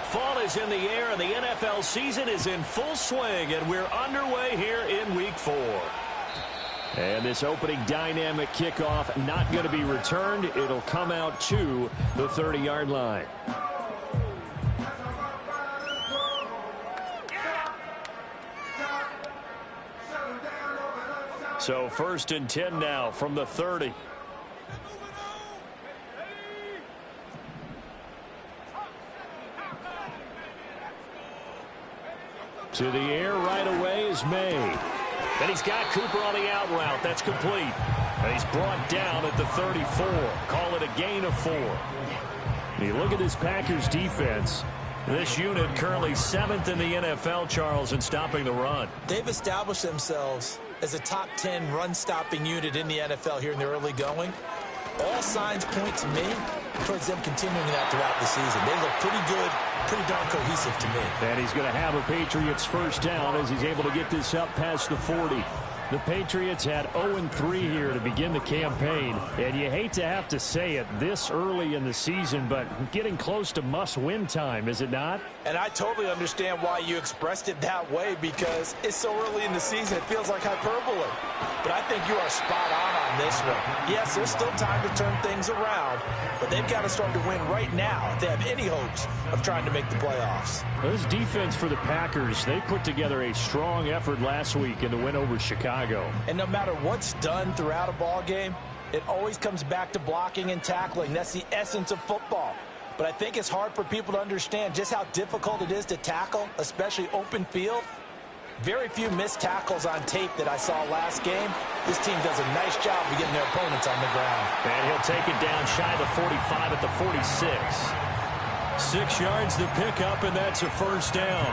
Fall is in the air, and the NFL season is in full swing, and we're underway here in Week 4. And this opening dynamic kickoff not going to be returned. It'll come out to the 30-yard line. So 1st and 10 now from the 30. To the air right away is May. And he's got Cooper on the out route. That's complete. And he's brought down at the 34. Call it a gain of 4. And you look at this Packers defense. This unit currently 7th in the NFL, Charles, in stopping the run. They've established themselves as a top 10 run-stopping unit in the NFL here in the early going. All signs point to me towards them continuing that throughout the season. They look pretty good, pretty darn cohesive to me. And he's going to have a Patriots first down as he's able to get this up past the 40. The Patriots had 0-3 here to begin the campaign. And you hate to have to say it this early in the season, but getting close to must-win time, is it not? And I totally understand why you expressed it that way, because it's so early in the season, it feels like hyperbole. But I think you are spot on this one. Yes, there's still time to turn things around, but they've got to start to win right now if they have any hopes of trying to make the playoffs. This defense for the Packers, they put together a strong effort last week in the win over Chicago. And no matter what's done throughout a ball game, it always comes back to blocking and tackling. That's the essence of football. But I think it's hard for people to understand just how difficult it is to tackle, especially open field. Very few missed tackles on tape that I saw last game. This team does a nice job of getting their opponents on the ground. And he'll take it down shy of the 45 at the 46. 6 yards to pick up, and that's a first down.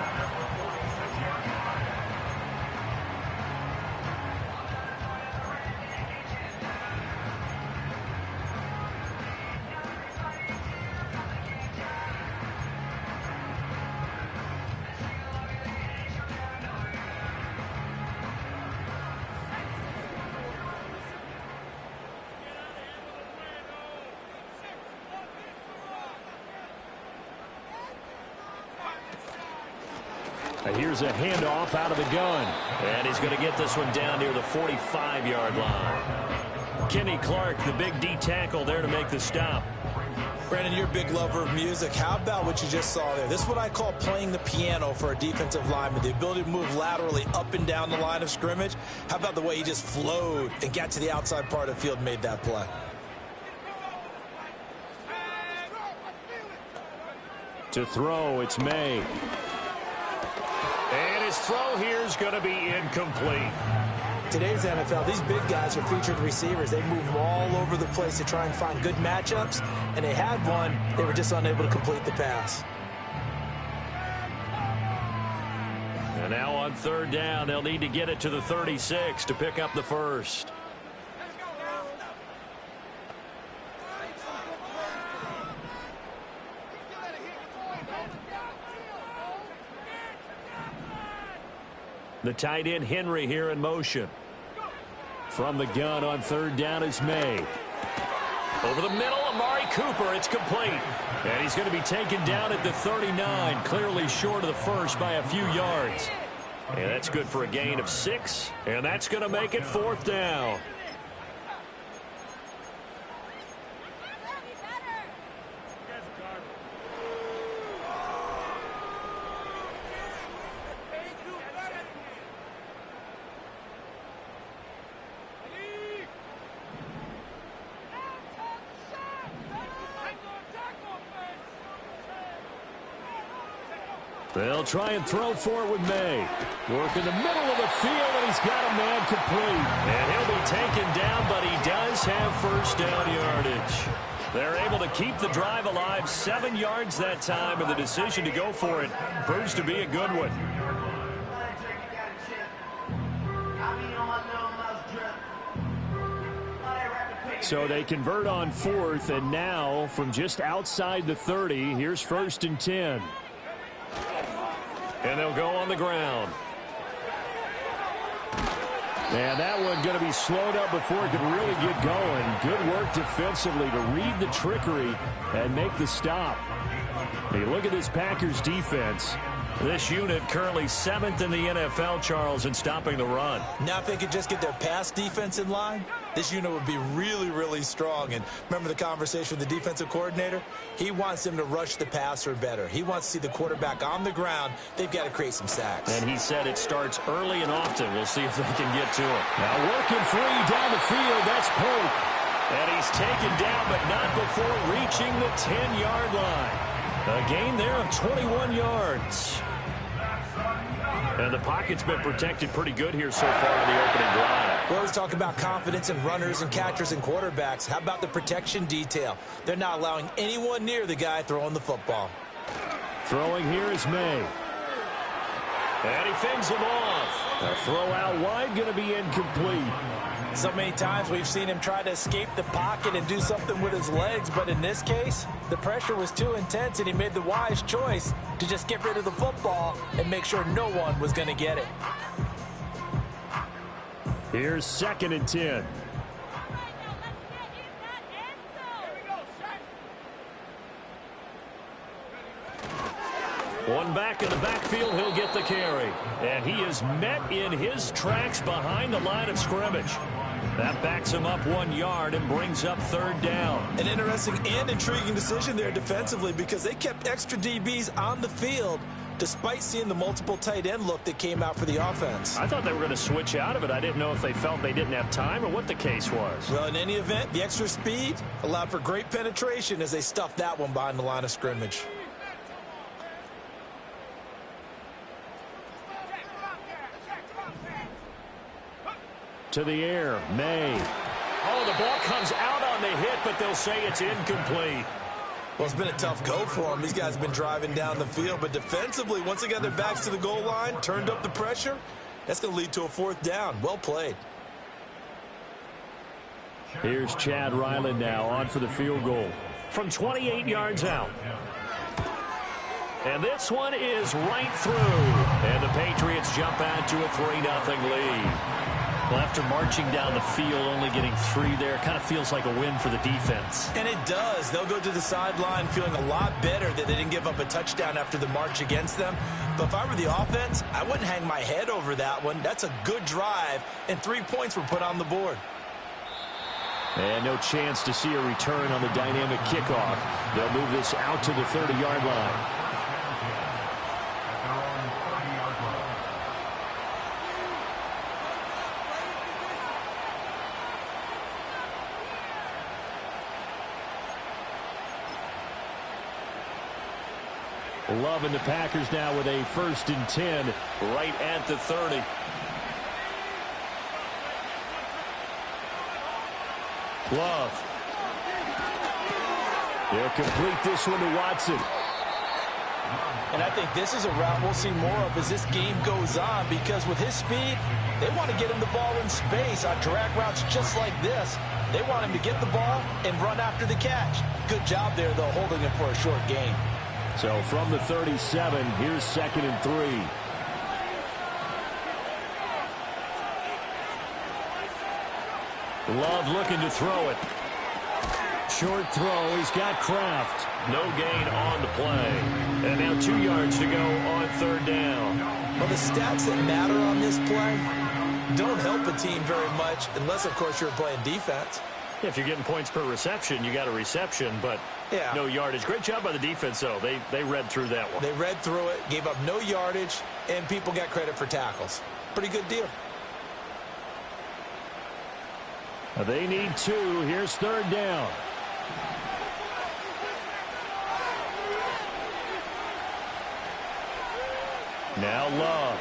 Here's a handoff out of the gun. And he's going to get this one down near the 45-yard line. Kenny Clark, the big D tackle there to make the stop. Brandon, you're a big lover of music. How about what you just saw there? This is what I call playing the piano for a defensive lineman. The ability to move laterally up and down the line of scrimmage. How about the way he just flowed and got to the outside part of the field and made that play? To throw, it's May. And his throw here is going to be incomplete. Today's NFL, these big guys are featured receivers. They move them all over the place to try and find good matchups, and they had one. They were just unable to complete the pass. And now on 3rd down, they'll need to get it to the 36 to pick up the first. The tight end Henry here in motion. From the gun on 3rd down is May. Over the middle, Amari Cooper. It's complete. And he's going to be taken down at the 39, clearly short of the first by a few yards. And that's good for a gain of 6. And that's going to make it 4th down. They'll try and throw for it with May. Work in the middle of the field, and he's got a man complete. And he'll be taken down, but he does have first down yardage. They're able to keep the drive alive, 7 yards that time, and the decision to go for it proves to be a good one. So they convert on 4th, and now from just outside the 30, here's 1st and 10. And they'll go on the ground. And that one going to be slowed up before it could really get going. Good work defensively to read the trickery and make the stop. Hey, look at this Packers defense. This unit currently 7th in the NFL, Charles, in stopping the run. Now if they could just get their pass defense in line, this unit would be really, really strong. And remember the conversation with the defensive coordinator? He wants them to rush the passer better. He wants to see the quarterback on the ground. They've got to create some sacks. And he said it starts early and often. We'll see if they can get to it. Now working free down the field. That's Pope. And he's taken down, but not before reaching the 10-yard line. A gain there of 21 yards. And the pocket's been protected pretty good here so far in the opening drive. We always talk about confidence in runners and catchers and quarterbacks. How about the protection detail? They're not allowing anyone near the guy throwing the football. Throwing here is May. And he fends him off. A throw out wide going to be incomplete. So many times we've seen him try to escape the pocket and do something with his legs, but in this case, the pressure was too intense and he made the wise choice to just get rid of the football and make sure no one was going to get it. Here's 2nd and 10. One back in the backfield, he'll get the carry. And he is met in his tracks behind the line of scrimmage. That backs him up 1 yard and brings up 3rd down. An interesting and intriguing decision there defensively because they kept extra DBs on the field despite seeing the multiple tight end look that came out for the offense. I thought they were going to switch out of it. I didn't know if they felt they didn't have time or what the case was. Well, in any event, the extra speed allowed for great penetration as they stuffed that one behind the line of scrimmage. To the air, May. Oh, the ball comes out on the hit, but they'll say it's incomplete. Well, it's been a tough go for them. These guys have been driving down the field, but defensively, once they got their backs to the goal line, turned up the pressure, that's going to lead to a 4th down. Well played. Here's Chad Ryland now on for the field goal from 28 yards out. And this one is right through. And the Patriots jump out to a 3-0 lead. Well, after marching down the field, only getting 3 there, kind of feels like a win for the defense. And it does. They'll go to the sideline feeling a lot better that they didn't give up a touchdown after the march against them. But if I were the offense, I wouldn't hang my head over that one. That's a good drive, and 3 points were put on the board. And no chance to see a return on the dynamic kickoff. They'll move this out to the 30-yard line. Love and the Packers now with a 1st and 10 right at the 30. Love. They'll complete this one to Watson. And I think this is a route we'll see more of as this game goes on because with his speed, they want to get him the ball in space on drag routes just like this. They want him to get the ball and run after the catch. Good job there, though, holding him for a short gain. So from the 37, here's 2nd and 3. Love looking to throw it. Short throw. He's got Kraft. No gain on the play. And now 2 yards to go on 3rd down. Well, the stats that matter on this play don't help a team very much unless, of course, you're playing defense. If you're getting points per reception, you got a reception, but no yardage. Great job by the defense, though. They read through that one. They read through it, gave up no yardage, and people got credit for tackles. Pretty good deal. They need 2. Here's 3rd down. Now Love.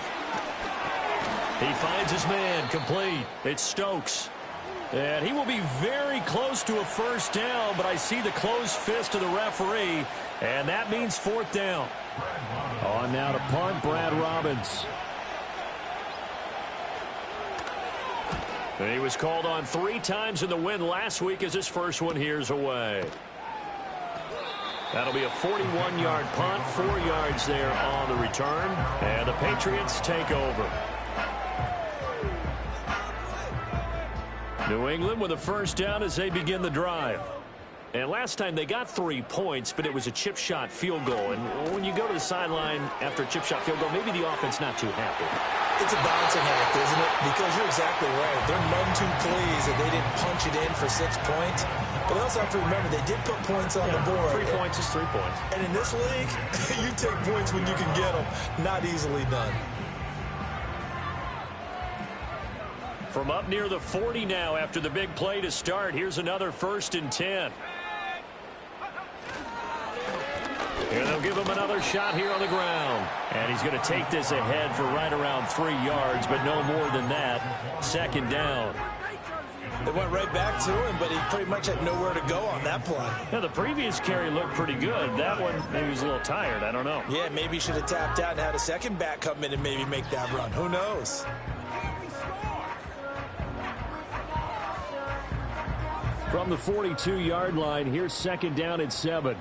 He finds his man. Complete. It's Stokes. And he will be very close to a 1st down, but I see the closed fist of the referee, and that means 4th down. On now to punt, Brad Robbins. And he was called on 3 times in the win last week as his first one here's away. That'll be a 41-yard punt, 4 yards there on the return, and the Patriots take over. New England with a first down as they begin the drive. And last time they got 3 points, but it was a chip shot field goal. And when you go to the sideline after a chip shot field goal, maybe the offense not too happy. It's a balancing act, isn't it? Because you're exactly right. They're none too pleased that they didn't punch it in for 6 points. But they also have to remember they did put points on the board. 3 points is 3 points. And in this league, you take points when you can get them. Not easily done. From up near the 40 now after the big play to start. Here's another 1st and 10. Here they'll give him another shot here on the ground. And he's going to take this ahead for right around 3 yards, but no more than that. 2nd down. They went right back to him, but he pretty much had nowhere to go on that play. Yeah, the previous carry looked pretty good. That one, maybe he was a little tired. I don't know. Yeah, maybe he should have tapped out and had a second back come in and maybe make that run. Who knows? From the 42-yard line, here's 2nd down and 7.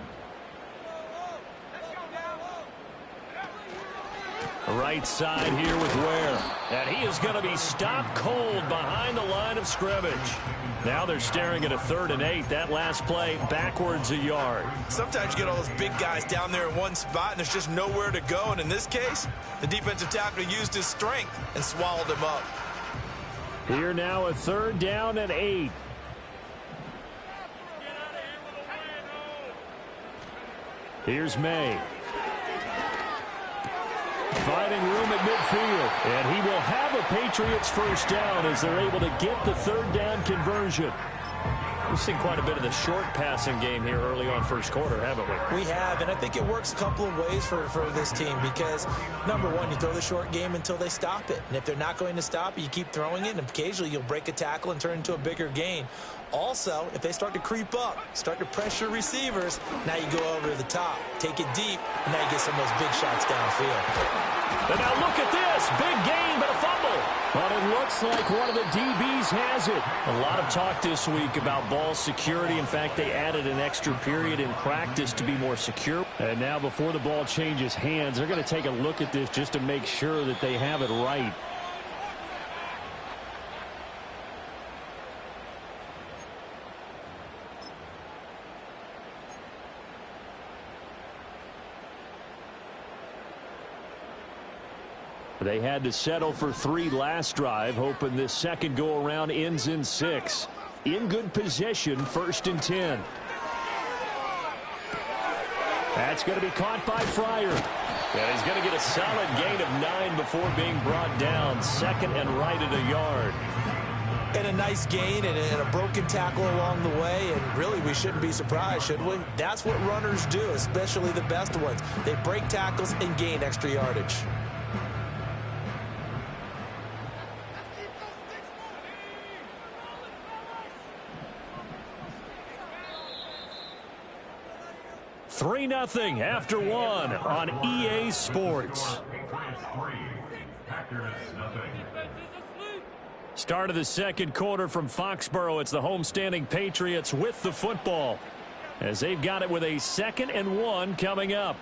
Right side here with Ware. And he is going to be stopped cold behind the line of scrimmage. Now they're staring at a 3rd and 8. That last play backwards a yard. Sometimes you get all those big guys down there in one spot, and there's just nowhere to go. And in this case, the defensive tackle used his strength and swallowed him up. Here now a 3rd down and 8. Here's May. Finding room at midfield. And he will have a Patriots first down as they're able to get the 3rd down conversion. We've seen quite a bit of the short passing game here early on first quarter, haven't we? We have, and I think it works a couple of ways for this team because, number one, you throw the short game until they stop it. And if they're not going to stop it, you keep throwing it, and occasionally you'll break a tackle and turn into a bigger gain. Also, if they start to creep up, start to pressure receivers, now you go over the top, take it deep, and now you get some of those big shots downfield. And now look at this. Big gain, but a fumble. But it looks like one of the DBs has it. A lot of talk this week about ball security. In fact, they added an extra period in practice to be more secure. And now before the ball changes hands, they're going to take a look at this just to make sure that they have it right. They had to settle for 3 last drive, hoping this second go-around ends in 6. In good possession, 1st and 10. That's going to be caught by Fryer. And he's going to get a solid gain of 9 before being brought down. 2nd and right at a yard. And a nice gain and a broken tackle along the way. And really, we shouldn't be surprised, should we? That's what runners do, especially the best ones. They break tackles and gain extra yardage. Three 0 after 1 on EA Sports. Start of the second quarter from Foxborough. It's the homestanding Patriots with the football as they've got it with a 2nd and 1 coming up.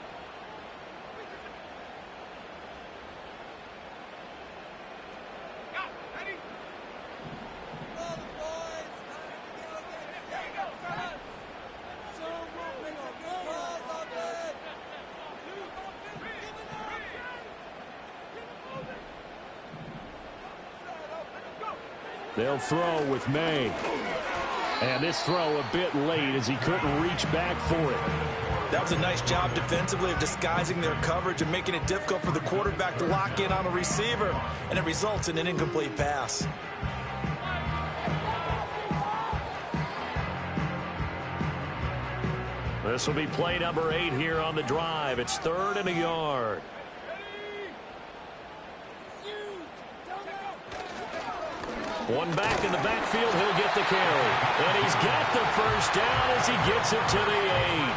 They'll throw with May. And this throw a bit late as he couldn't reach back for it. That was a nice job defensively of disguising their coverage and making it difficult for the quarterback to lock in on a receiver. And it results in an incomplete pass. This will be play number 8 here on the drive. It's 3rd and a yard. One back in the backfield, he'll get the carry. And he's got the first down as he gets it to the 8.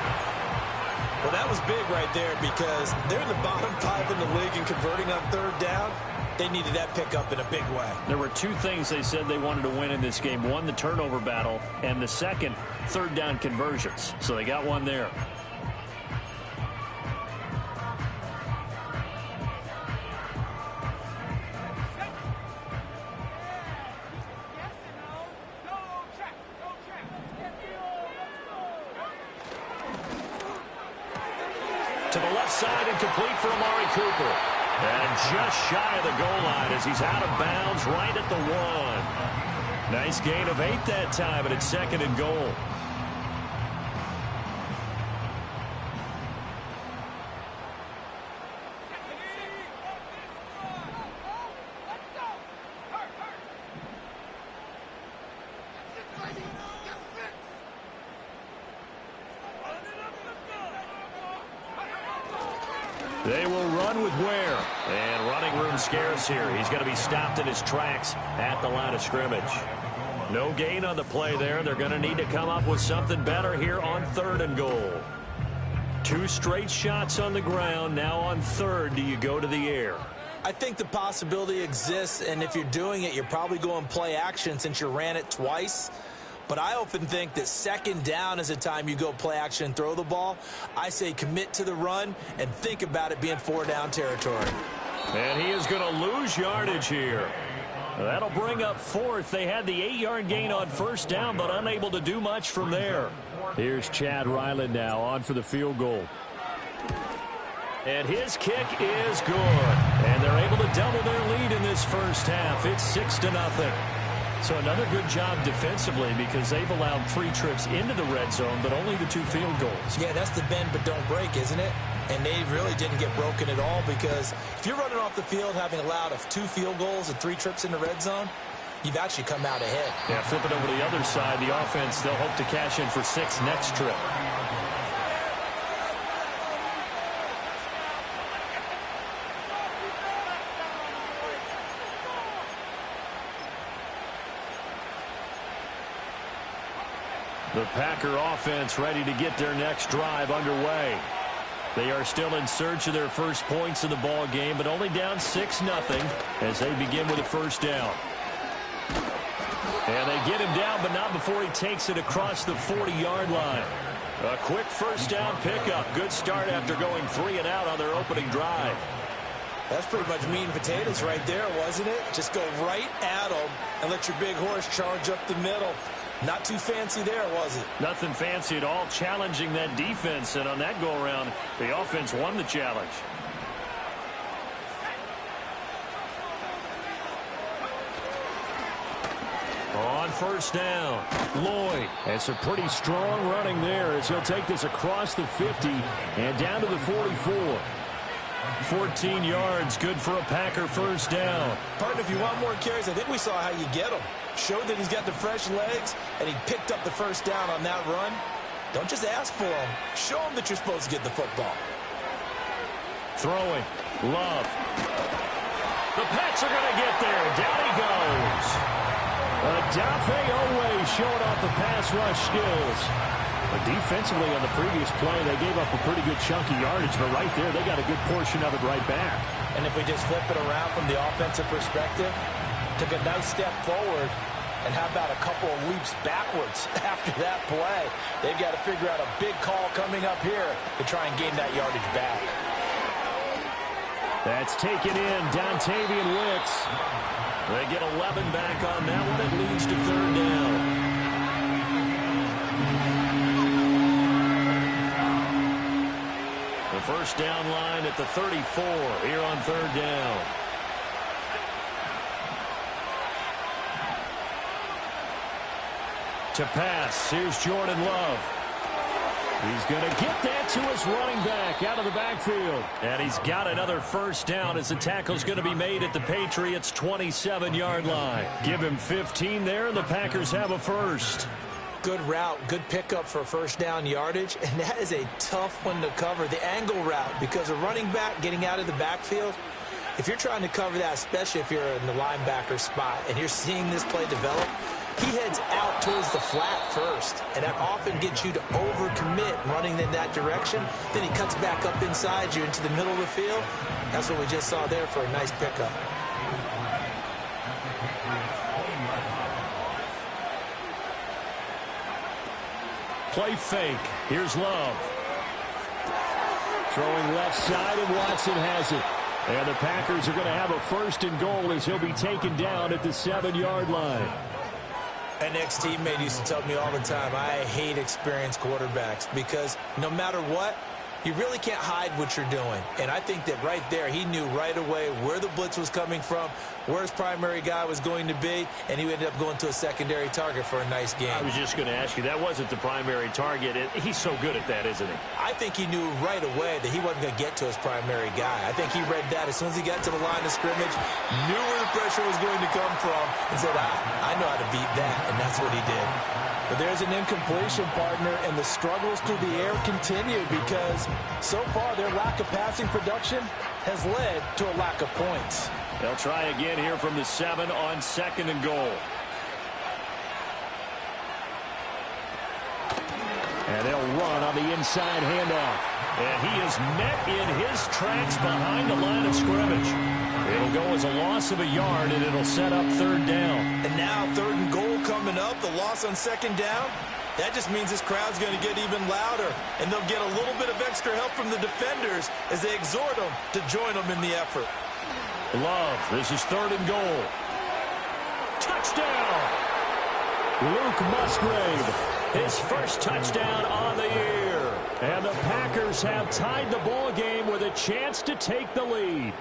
Well, that was big right there because they're in the bottom 5 in the league and converting on 3rd down. They needed that pickup in a big way. There were 2 things they said they wanted to win in this game. One, the turnover battle, and the second, 3rd down conversions. So they got one there. To the left side and complete for Amari Cooper. And just shy of the goal line as he's out of bounds right at the 1. Nice gain of 8 that time, and it's 2nd and goal. They will run with Ware. And running room scarce here. He's going to be stopped in his tracks at the line of scrimmage. No gain on the play there. They're going to need to come up with something better here on 3rd and goal. 2 straight shots on the ground. Now on 3rd, do you go to the air? I think the possibility exists, and if you're doing it, you're probably going play action since you ran it twice. But I often think that 2nd down is the time you go play action and throw the ball. I say commit to the run and think about it being 4-down territory. And he is going to lose yardage here. That'll bring up 4th. They had the 8-yard gain on 1st down, but unable to do much from there. Here's Chad Ryland now on for the field goal. And his kick is good. And they're able to double their lead in this first half. It's 6-0. So another good job defensively because they've allowed 3 trips into the red zone, but only the 2 field goals. Yeah, that's the bend but don't break, isn't it? And they really didn't get broken at all because if you're running off the field having allowed 2 field goals and 3 trips in the red zone, you've actually come out ahead. Yeah, flip it over to the other side. The offense, they'll hope to cash in for 6 next trip. The Packer offense ready to get their next drive underway. They are still in search of their first points in the ball game, but only down 6-0 as they begin with a 1st down. And they get him down, but not before he takes it across the 40-yard line. A quick 1st down pickup. Good start after going 3 and out on their opening drive. That's pretty much meat and potatoes right there, wasn't it? Just go right at them and let your big horse charge up the middle. Not too fancy there, was it? Nothing fancy at all, challenging that defense. And on that go-around, the offense won the challenge. On 1st down, Lloyd. And some pretty strong running there as he'll take this across the 50 and down to the 44. 14 yards, good for a Packer 1st down. Partner, if you want more carries, I think we saw how you get them. Showed that he's got the fresh legs, and he picked up the 1st down on that run. Don't just ask for them. Show them that you're supposed to get the football. Throwing. Love. The Pats are going to get there. Down he goes. Adafe Owe showing off the pass rush skills. But defensively on the previous play, they gave up a pretty good chunk of yardage, but right there, they got a good portion of it right back. And if we just flip it around from the offensive perspective, took a nice step forward, and how about a couple of leaps backwards after that play? They've got to figure out a big call coming up here to try and gain that yardage back. That's taken in, Dontavian Wicks. They get 11 back on that one. It leads to 3rd down. The 1st down line at the 34 here on 3rd down. To pass, here's Jordan Love. He's going to get that to his running back out of the backfield. And he's got another 1st down as the tackle's going to be made at the Patriots' 27-yard line. Give him 15 there, and the Packers have a 1st. Good route, good pickup for 1st down yardage, and that is a tough one to cover, the angle route, because a running back getting out of the backfield, if you're trying to cover that, especially if you're in the linebacker spot and you're seeing this play develop, he heads out towards the flat first, and that often gets you to overcommit running in that direction. Then he cuts back up inside you into the middle of the field. That's what we just saw there for a nice pickup. Play fake. Here's Love. Throwing left side, and Watson has it. And the Packers are going to have a 1st and goal as he'll be taken down at the 7-yard line. An ex-teammate used to tell me all the time, I hate experienced quarterbacks because no matter what, you really can't hide what you're doing. And I think that right there, he knew right away where the blitz was coming from, where his primary guy was going to be, and he ended up going to a secondary target for a nice game. I was just going to ask you, that wasn't the primary target. He's so good at that, isn't he? I think he knew right away that he wasn't going to get to his primary guy. I think he read that as soon as he got to the line of scrimmage, knew where the pressure was going to come from, and said, I know how to beat that, and that's what he did. But there's an incompletion, partner, and the struggles through the air continue because so far their lack of passing production has led to a lack of points. They'll try again here from the 7 on 2nd and goal. And they'll run on the inside handoff. And he is met in his tracks behind the line of scrimmage. It'll go as a loss of a yard, and it'll set up 3rd down. And now 3rd and goal coming up, the loss on 2nd down. That just means this crowd's going to get even louder, and they'll get a little bit of extra help from the defenders as they exhort them to join them in the effort. Love, this is 3rd and goal. Touchdown! Luke Musgrave, his first touchdown on the year. And the Packers have tied the ball game with a chance to take the lead.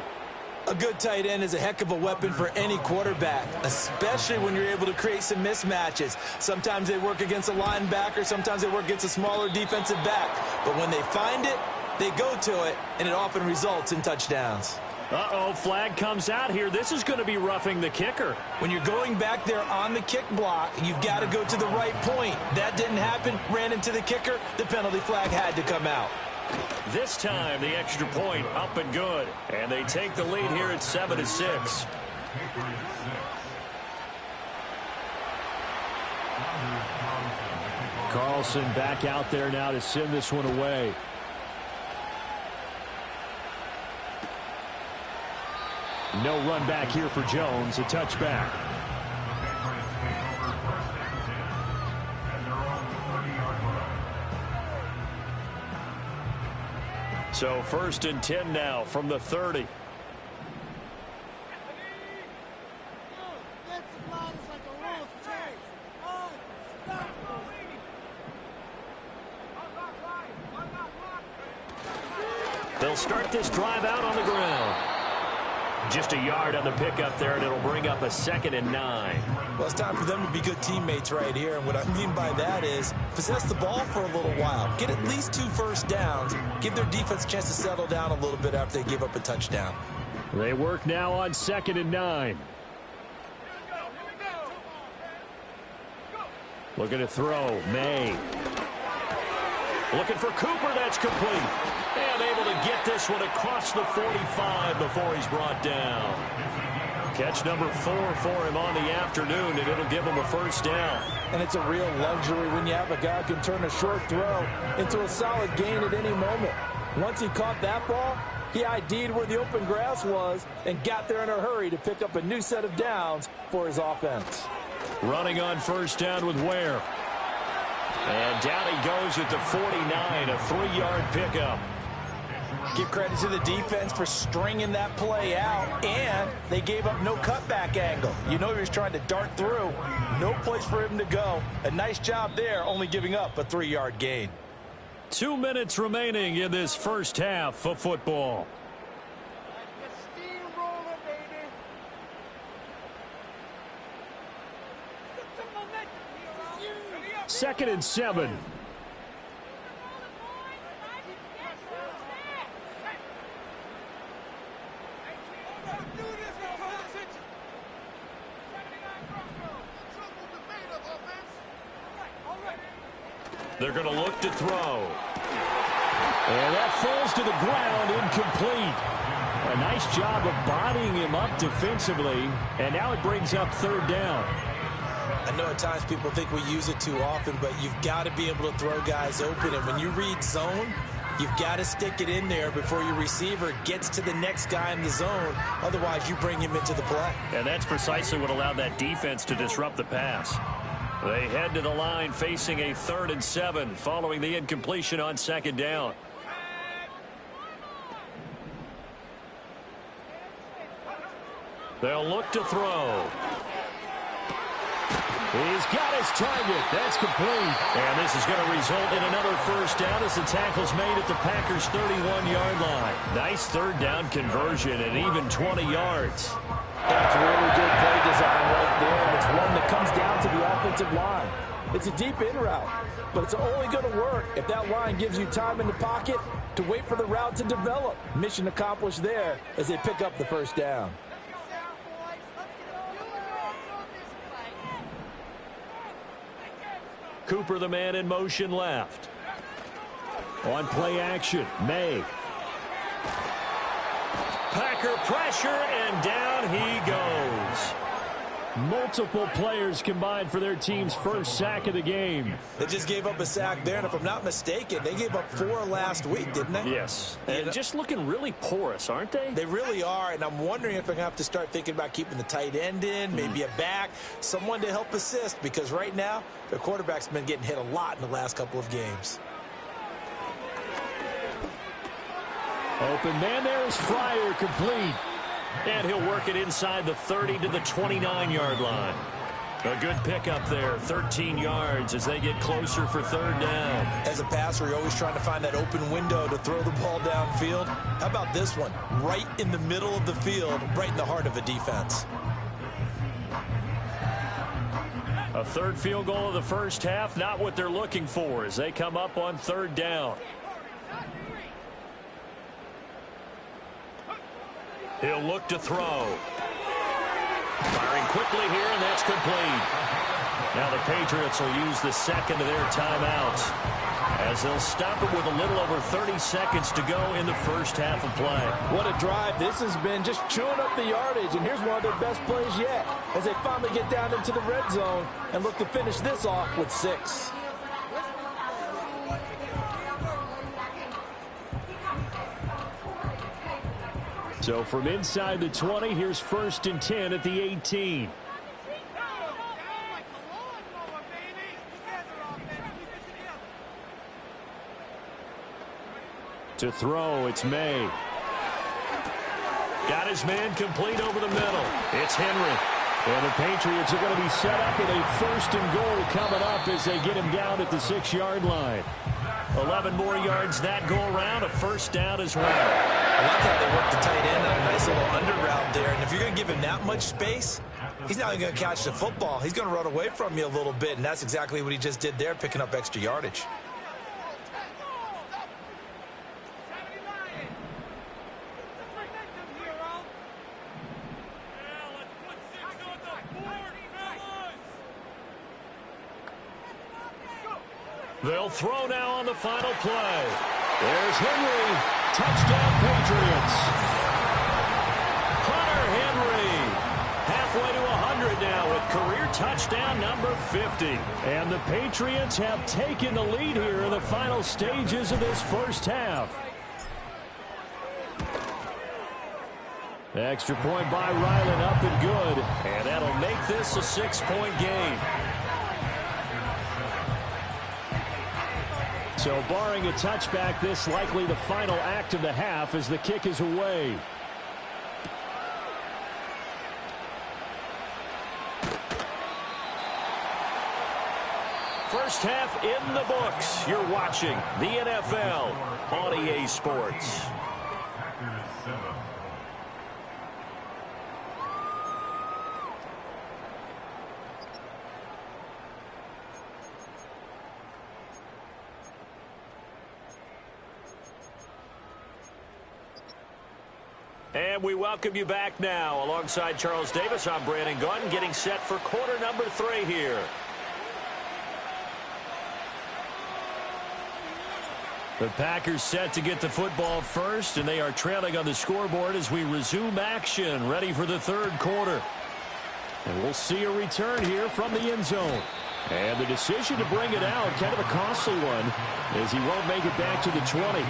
A good tight end is a heck of a weapon for any quarterback, especially when you're able to create some mismatches. Sometimes they work against a linebacker, sometimes they work against a smaller defensive back. But when they find it, they go to it, and it often results in touchdowns. Uh-oh, flag comes out here. This is going to be roughing the kicker. When you're going back there on the kick block, you've got to go to the right point. That didn't happen, ran into the kicker. The penalty flag had to come out. This time, the extra point up and good. And they take the lead here at 7-6. Carlson back out there now to send this one away. No run back here for Jones. A touchback. So 1st and 10 now from the 30. They'll start this drive out on the ground. Just a yard on the pickup there, and it'll bring up a 2nd and 9. Well, it's time for them to be good teammates right here. And what I mean by that is possess the ball for a little while. Get at least 2 first downs. Give their defense a chance to settle down a little bit after they give up a touchdown. They work now on 2nd and 9. Looking to throw. May. Looking for Cooper. That's complete. And able to get this one across the 45 before he's brought down. Catch number 4 for him on the afternoon, and it'll give him a 1st down. And it's a real luxury when you have a guy who can turn a short throw into a solid gain at any moment. Once he caught that ball, he ID'd where the open grass was and got there in a hurry to pick up a new set of downs for his offense. Running on 1st down with Ware. And down he goes at the 49, a 3-yard pickup. Give credit to the defense for stringing that play out, and they gave up no cutback angle. You know he was trying to dart through. No place for him to go. A nice job there, only giving up a 3-yard gain. 2 minutes remaining in this first half of football. 2nd and 7. They're going to look to throw. And that falls to the ground, incomplete. A nice job of bodying him up defensively. And now it brings up 3rd down. I know at times people think we use it too often, but you've got to be able to throw guys open. And when you read zone, you've got to stick it in there before your receiver gets to the next guy in the zone. Otherwise, you bring him into the play. And that's precisely what allowed that defense to disrupt the pass. They head to the line facing a 3rd and 7 following the incompletion on 2nd down. They'll look to throw. He's got his target. That's complete. And this is going to result in another first down as the tackle's made at the Packers' 31-yard line. Nice third down conversion and even 20 yards. That's really good play design right there, and it's one that comes down to the offensive line. It's a deep in route, but it's only going to work if that line gives you time in the pocket to wait for the route to develop. Mission accomplished there as they pick up the first down. Cooper, the man in motion left. On play action, May. Packer pressure, and down he goes. Multiple players combined for their team's first sack of the game. They just gave up a sack there, and if I'm not mistaken, they gave up 4 last week, didn't they? Yes, and just looking really porous, aren't they? They really are, and I'm wondering if they're going to have to start thinking about keeping the tight end in, maybe a back, someone to help assist, because right now, their quarterback's been getting hit a lot in the last couple of games. Open man there is Fryer, complete. And he'll work it inside the 30 to the 29-yard line. A good pickup there, 13 yards as they get closer for third down. As a passer, you're always trying to find that open window to throw the ball downfield. How about this one? Right in the middle of the field, right in the heart of a defense. A third field goal of the first half, not what they're looking for as they come up on third down. He'll look to throw. Firing quickly here, and that's complete. Now the Patriots will use the second of their timeouts as they'll stop it with a little over 30 seconds to go in the first half of play. What a drive this has been, just chewing up the yardage, and here's one of their best plays yet as they finally get down into the red zone and look to finish this off with 6. So from inside the 20, here's 1st and 10 at the 18. To throw, it's May. Got his man complete over the middle. It's Henry. And the Patriots are going to be set up with a 1st and goal coming up as they get him down at the 6-yard line. 11 more yards that go around, a first down as well. I like how they work the tight end on a nice little under route there. And if you're going to give him that much space, he's not even going to catch the football. He's going to run away from you a little bit, and that's exactly what he just did there, picking up extra yardage. They'll throw now on the final play. There's Henry. Touchdown, Patriots. Hunter Henry. Halfway to 100 now with career touchdown number 50. And the Patriots have taken the lead here in the final stages of this first half. Extra point by Ryland, up and good. And that'll make this a 6-point game. So barring a touchback, this likely the final act of the half as the kick is away. First half in the books. You're watching the NFL on EA Sports. And we welcome you back now. Alongside Charles Davis, I'm Brandon Gunn, getting set for quarter number 3 here. The Packers set to get the football first, and they are trailing on the scoreboard as we resume action, ready for the third quarter. And we'll see a return here from the end zone. And the decision to bring it out, kind of a costly one, as he won't make it back to the 20.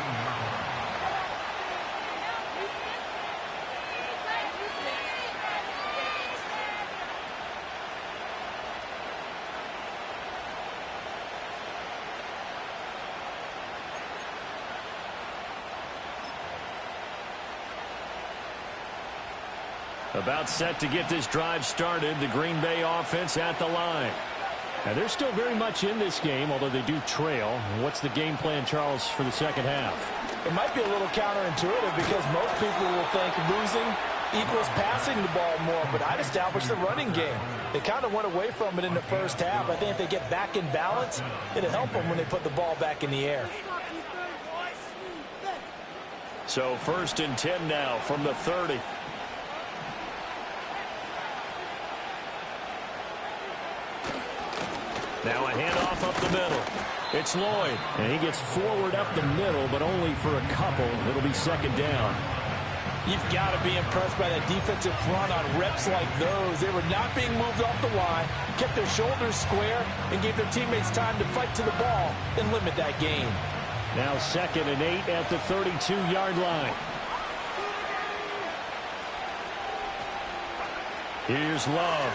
About set to get this drive started. The Green Bay offense at the line. And they're still very much in this game, although they do trail. What's the game plan, Charles, for the second half? It might be a little counterintuitive because most people will think losing equals passing the ball more, but I'd establish the running game. They kind of went away from it in the first half. I think if they get back in balance, it'll help them when they put the ball back in the air. So 1st and 10 now from the 30. Now a handoff up the middle. It's Lloyd. And he gets forward up the middle, but only for a couple. It'll be 2nd down. You've got to be impressed by that defensive front on reps like those. They were not being moved off the line, kept their shoulders square, and gave their teammates time to fight to the ball and limit that gain. Now 2nd and 8 at the 32-yard line. Here's Love.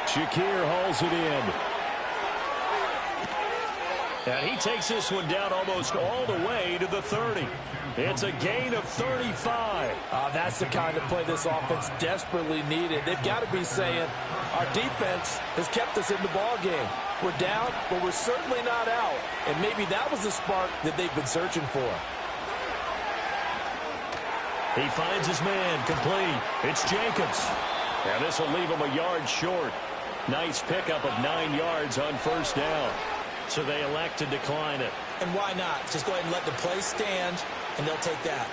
Shakir hauls it in. And he takes this one down almost all the way to the 30. It's a gain of 35. That's the kind of play this offense desperately needed. They've got to be saying, our defense has kept us in the ball game. We're down, but we're certainly not out. And maybe that was the spark that they've been searching for. He finds his man complete. It's Jacobs. And this will leave him a yard short. Nice pickup of 9 yards on 1st down. So they elect to decline it. And why not? Just go ahead and let the play stand, and they'll take that.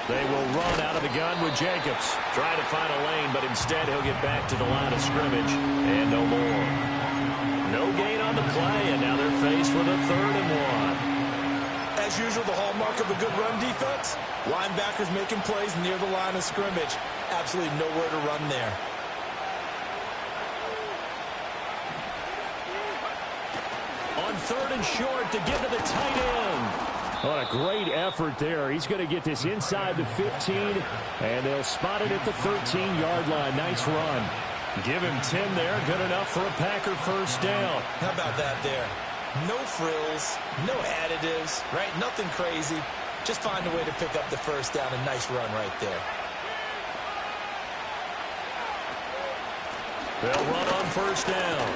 They will run out of the gun with Jacobs. Trying to find a lane, but instead he'll get back to the line of scrimmage. And no more. No gain on the play, and now they're faced with a 3rd and 1. As usual, the hallmark of a good run defense, linebackers making plays near the line of scrimmage. Absolutely nowhere to run there. On 3rd and short to get to the tight end. What a great effort there. He's going to get this inside the 15, and they'll spot it at the 13-yard line. Nice run. Give him 10 there. Good enough for a Packer 1st down. How about that there? No frills, no additives, right? Nothing crazy. Just find a way to pick up the 1st down. A nice run right there. They'll run on 1st down.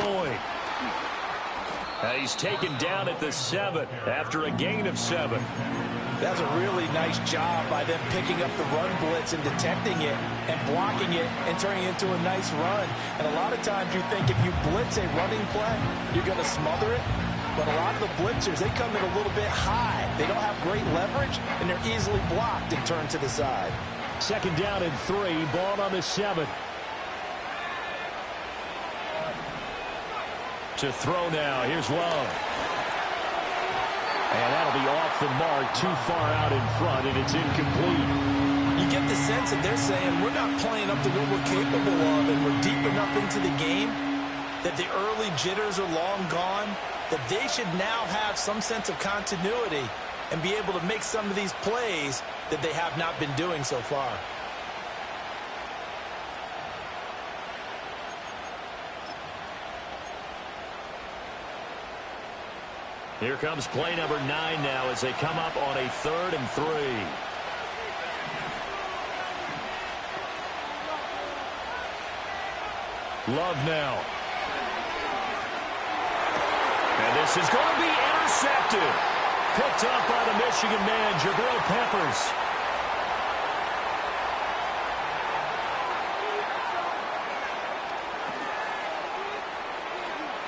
Lloyd. He's taken down at the 7 after a gain of 7. That's a really nice job by them picking up the run blitz and detecting it and blocking it and turning it into a nice run. And a lot of times you think if you blitz a running play, you're going to smother it. But a lot of the blitzers, they come in a little bit high. They don't have great leverage, and they're easily blocked and turned to the side. 2nd down and 3, ball on the 7. To throw now, here's Love. And that'll be off the mark, too far out in front, and it's incomplete. You get the sense that they're saying we're not playing up to what we're capable of, and we're deep enough into the game that the early jitters are long gone, that they should now have some sense of continuity and be able to make some of these plays that they have not been doing so far. Here comes play number 9 now as they come up on a 3rd and 3. Love now. And this is going to be intercepted. Picked up by the Michigan man, Jabril Peppers.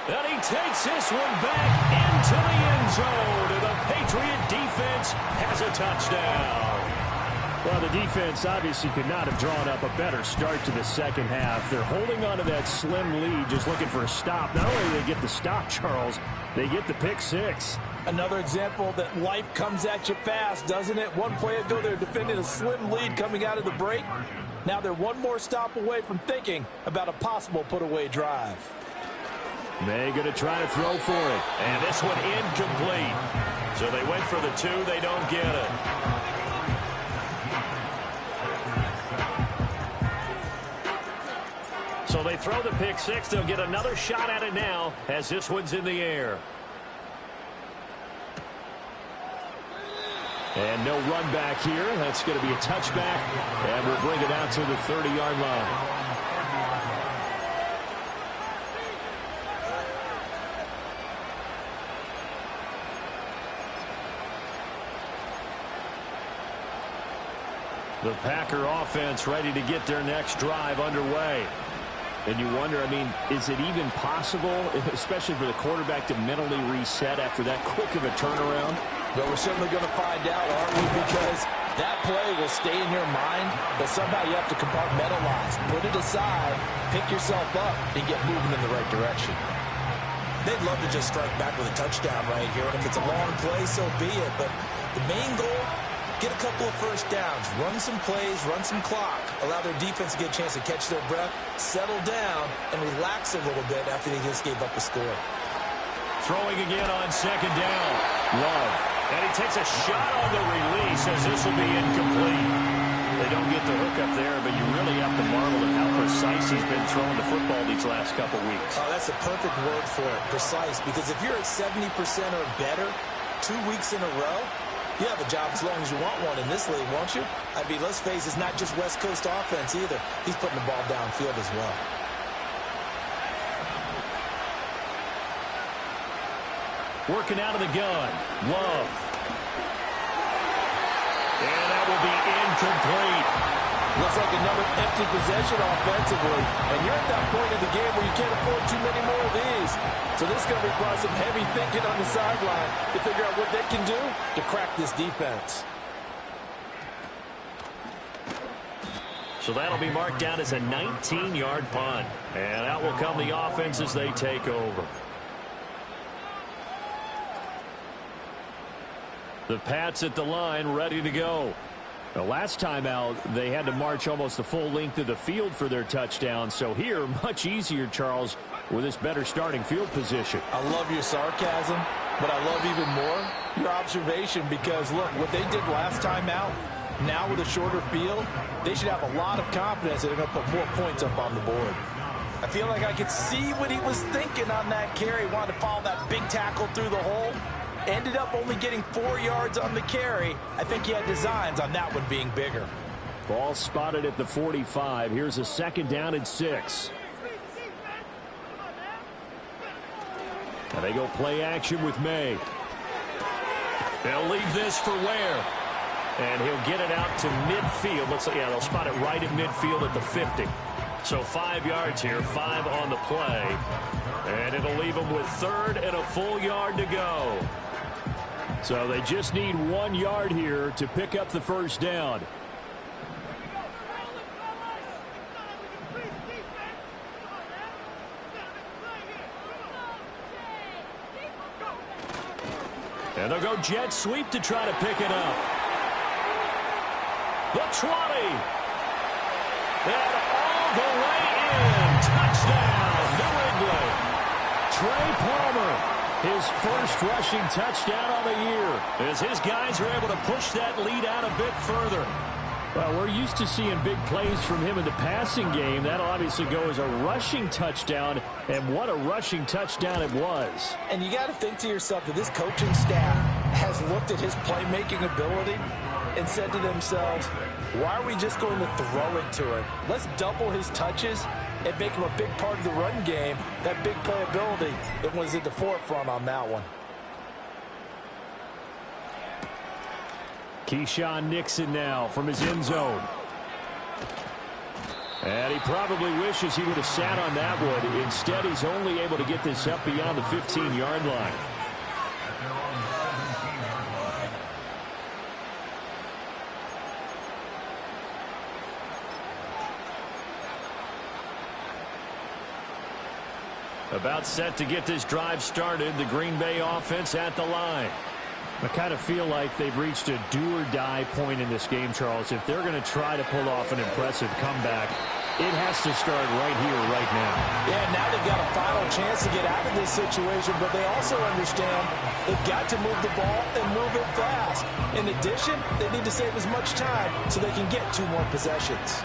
And he takes this one back into the end zone. And the Patriot defense has a touchdown. Well, the defense obviously could not have drawn up a better start to the second half. They're holding on to that slim lead, just looking for a stop. Not only do they get the stop, Charles, they get the pick 6. Another example that life comes at you fast, doesn't it? One play ago, they're defending a slim lead coming out of the break. Now they're one more stop away from thinking about a possible put-away drive. May going to try to throw for it. And this one incomplete. So they went for the 2. They don't get it. So they throw the pick 6. They'll get another shot at it now as this one's in the air. And no run back here. That's going to be a touchback, and we'll bring it out to the 30-yard line. The Packer offense ready to get their next drive underway. And you wonder, I mean, is it even possible, especially for the quarterback, to mentally reset after that quick of a turnaround? Well, we're certainly going to find out, aren't we? Because that play will stay in your mind, but somehow you have to compartmentalize. Put it aside, pick yourself up, and get moving in the right direction. They'd love to just strike back with a touchdown right here, and if it's a long play, so be it. But the main goal, get a couple of first downs, run some plays, run some clock, allow their defense to get a chance to catch their breath, settle down, and relax a little bit after they just gave up a score. Throwing again on second down. Love. And he takes a shot on the release as this will be incomplete. They don't get the hook up there, but you really have to marvel at how precise he's been throwing the football these last couple weeks. Oh, that's the perfect word for it, precise, because if you're at 70% or better 2 weeks in a row, you have a job as long as you want one in this league, won't you? I mean, let's face it, it's not just West Coast offense either. He's putting the ball downfield as well. Working out of the gun. Love. And that will be incomplete. Looks like another empty possession offensively. And you're at that point in the game where you can't afford too many more of these. So this is going to require some heavy thinking on the sideline to figure out what they can do to crack this defense. So that'll be marked down as a 19-yard punt. And out will come the offense as they take over. The Pats at the line, ready to go. The last time out, they had to march almost the full length of the field for their touchdown. So here, much easier, Charles, with this better starting field position. I love your sarcasm, but I love even more your observation because, look, what they did last time out, now with a shorter field, they should have a lot of confidence that they're going to put more points up on the board. I feel like I could see what he was thinking on that carry. Wanted to follow that big tackle through the hole. Ended up only getting 4 yards on the carry. I think he had designs on that one being bigger. Ball spotted at the 45. Here's a second down and 6. And they go play action with May. They'll leave this for Ware. And he'll get it out to midfield. Looks like, yeah, they'll spot it right at midfield at the 50. So 5 yards here, 5 on the play. And it'll leave them with third and a full yard to go. So they just need 1 yard here to pick up the first down. And they'll go jet sweep to try to pick it up. The 20. And all the way in. Touchdown, New England. Trey Palmer. His first rushing touchdown on the year as his guys are able to push that lead out a bit further. Well, we're used to seeing big plays from him in the passing game. That'll obviously go as a rushing touchdown, and what a rushing touchdown it was. And you got to think to yourself that this coaching staff has looked at his playmaking ability and said to themselves, why are we just going to throw it to him? Let's double his touches and make him a big part of the run game. That big playability, it was at the forefront on that one. Keyshawn Nixon now from his end zone. And he probably wishes he would have sat on that one. Instead, he's only able to get this up beyond the 15-yard line. About set to get this drive started. The Green Bay offense at the line. I kind of feel like they've reached a do-or-die point in this game, Charles. If they're going to try to pull off an impressive comeback, it has to start right here, right now. Yeah, now they've got a final chance to get out of this situation, but they also understand they've got to move the ball and move it fast. In addition, they need to save as much time so they can get 2 more possessions.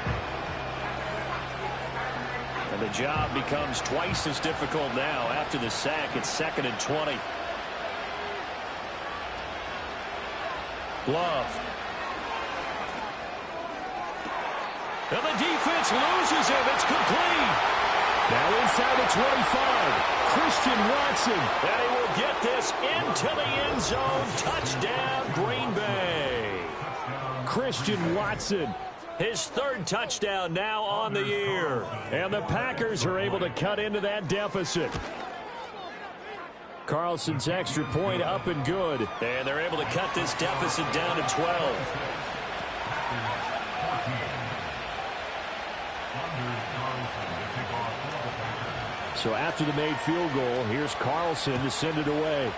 And the job becomes twice as difficult now after the sack. It's 2nd and 20. Love. And the defense loses him. It's complete. Now inside the 25. Christian Watson. And he will get this into the end zone. Touchdown, Green Bay. Christian Watson. His third touchdown now on the year. And the Packers are able to cut into that deficit. Carlson's extra point up and good. And they're able to cut this deficit down to 12. So after the made field goal, here's Carlson to send it away.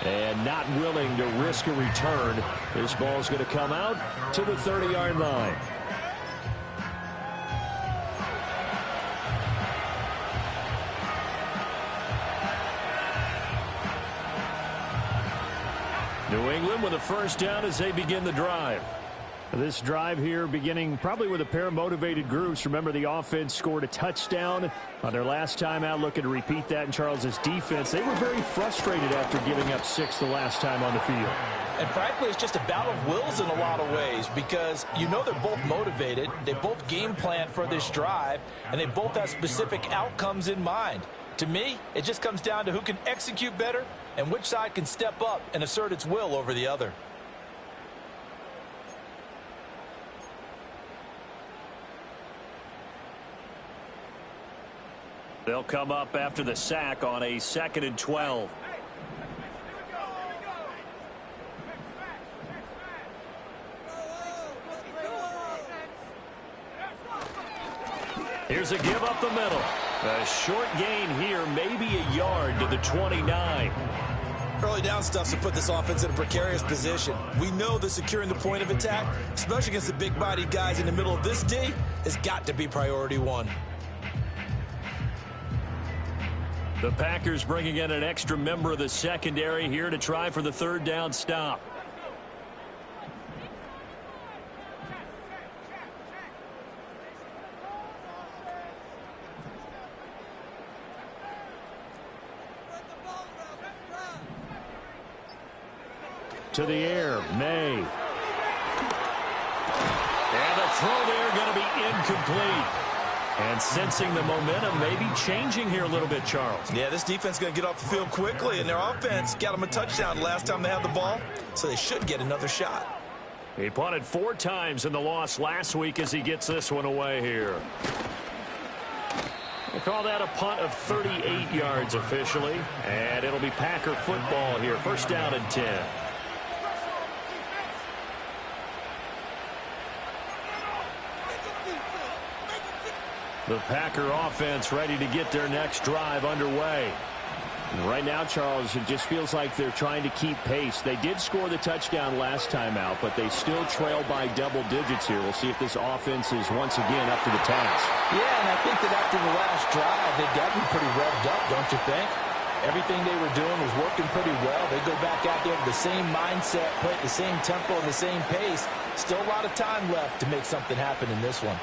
And not willing to risk a return. This ball's going to come out to the 30-yard line. New England with a first down as they begin the drive. This drive here beginning probably with a pair of motivated groups. Remember, the offense scored a touchdown on their last time out, looking to repeat that in Charles's defense. They were very frustrated after giving up 6 the last time on the field. And frankly, it's just a battle of wills in a lot of ways because you know they're both motivated. They both game plan for this drive, and they both have specific outcomes in mind. To me, it just comes down to who can execute better and which side can step up and assert its will over the other. They'll come up after the sack on a 2nd and 12. Here's a give up the middle. A short gain here, maybe a yard to the 29. Early down stuff to put this offense in a precarious position. We know that securing the point of attack, especially against the big-bodied guys in the middle of this D, has got to be priority one. The Packers bringing in an extra member of the secondary here to try for the third down stop. To the air, May. And the throw there going to be incomplete. And sensing the momentum maybe changing here a little bit, Charles. Yeah, this defense is going to get off the field quickly, and their offense got them a touchdown the last time they had the ball, so they should get another shot. He punted 4 times in the loss last week as he gets this one away here. They call that a punt of 38 yards officially, and it'll be Packer football here. First down and 10. The Packer offense ready to get their next drive underway. And right now, Charles, it just feels like they're trying to keep pace. They did score the touchdown last time out, but they still trail by double digits here. We'll see if this offense is once again up to the task. Yeah, and I think that after the last drive, they've gotten pretty revved up, don't you think? Everything they were doing was working pretty well. They go back out there with the same mindset, play at the same tempo and the same pace. Still a lot of time left to make something happen in this one.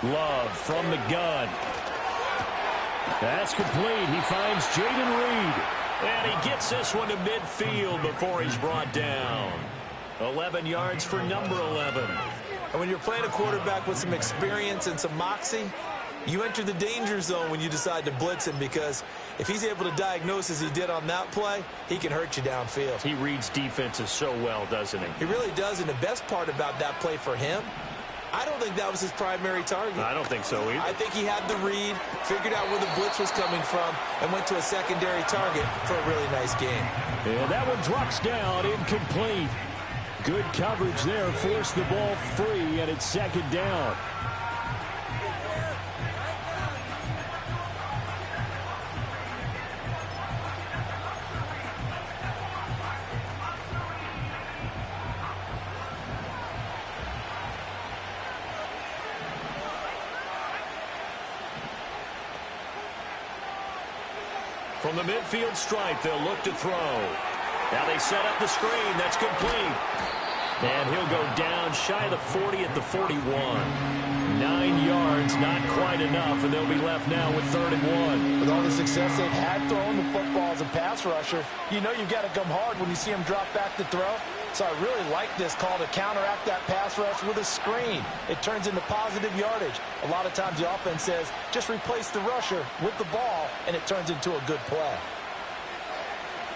Love from the gun. That's complete. He finds Jaden Reed. And he gets this one to midfield before he's brought down. 11 yards for number 11. And when you're playing a quarterback with some experience and some moxie, you enter the danger zone when you decide to blitz him, because if he's able to diagnose as he did on that play, he can hurt you downfield. He reads defenses so well, doesn't he? He really does, and the best part about that play for him, I don't think that was his primary target. I don't think so either. I think he had the read, figured out where the blitz was coming from, and went to a secondary target for a really nice game. And that one drops down, incomplete. Good coverage there, forced the ball free, and it's second down. From the midfield stripe, they'll look to throw. Now they set up the screen. That's complete. And he'll go down shy of the 40 at the 41. 9 yards, not quite enough, and they'll be left now with 3rd and 1. With all the success they've had throwing the football as a pass rusher, you know you've got to come hard when you see him drop back to throw. So I really like this call to counteract that pass rush with a screen. It turns into positive yardage. A lot of times the offense says, just replace the rusher with the ball, and it turns into a good play.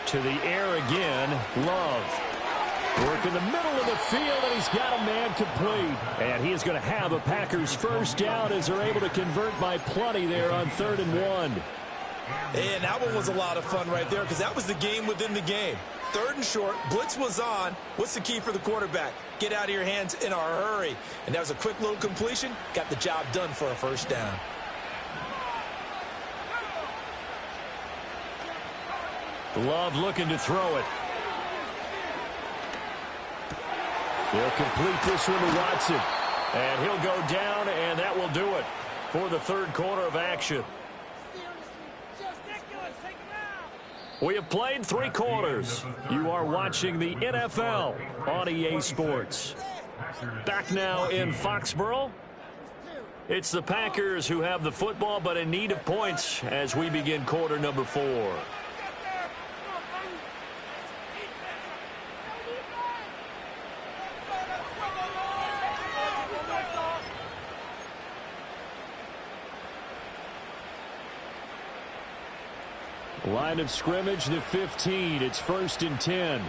To the air again, Love. Work in the middle of the field, and he's got a man complete. And he is going to have a Packers first down as they're able to convert by plenty there on 3rd and 1. And that one was a lot of fun right there because that was the game within the game. 3rd and short, blitz was on. What's the key for the quarterback? Get out of your hands in a hurry. And that was a quick little completion. Got the job done for a first down. Love looking to throw it. They'll complete this one to Watson. And he'll go down, and that will do it for the 3rd quarter of action. We have played 3 quarters. You are watching the NFL on EA Sports. Back now in Foxborough. It's the Packers who have the football, but in need of points as we begin quarter number 4. Line of scrimmage, the 15. It's 1st and 10.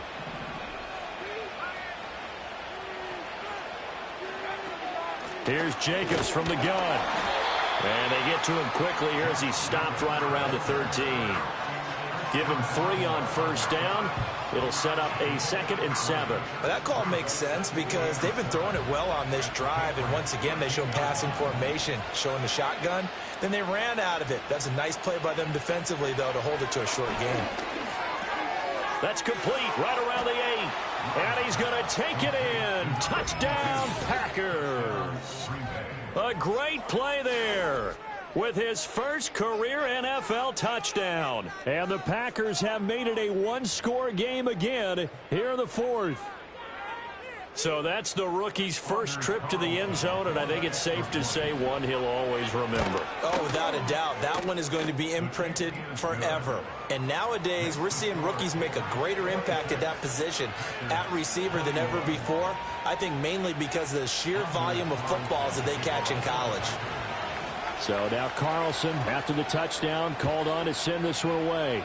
Here's Jacobs from the gun. And they get to him quickly here as he stopped right around the 13. Give him 3 on first down. It'll set up a 2nd and 7. Well, that call makes sense because they've been throwing it well on this drive. And once again, they show passing formation, showing the shotgun. Then they ran out of it. That's a nice play by them defensively, though, to hold it to a short game. That's complete right around the 8. And he's going to take it in. Touchdown, Packers. A great play there with his first career NFL touchdown. And the Packers have made it a 1-score game again here in the 4th. So that's the rookie's first trip to the end zone, and I think it's safe to say one he'll always remember. Oh, without a doubt. That one is going to be imprinted forever. And nowadays, we're seeing rookies make a greater impact at that position at receiver than ever before. I think mainly because of the sheer volume of footballs that they catch in college. So now Carlson, after the touchdown, called on to send this one away.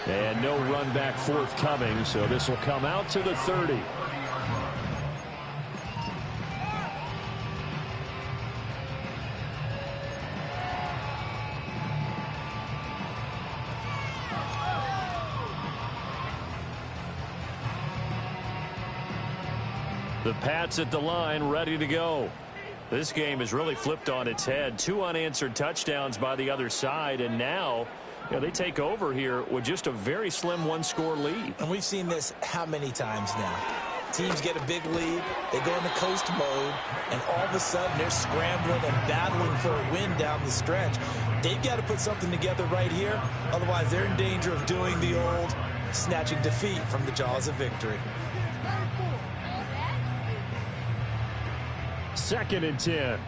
And no run back forthcoming, so this will come out to the 30. The Pats at the line, ready to go. This game has really flipped on its head. 2 unanswered touchdowns by the other side, and now they take over here with just a very slim 1-score lead. And we've seen this how many times now? Teams get a big lead, they go into coast mode, and all of a sudden they're scrambling and battling for a win down the stretch. They've got to put something together right here, otherwise they're in danger of doing the old snatching defeat from the jaws of victory. 2nd and 10.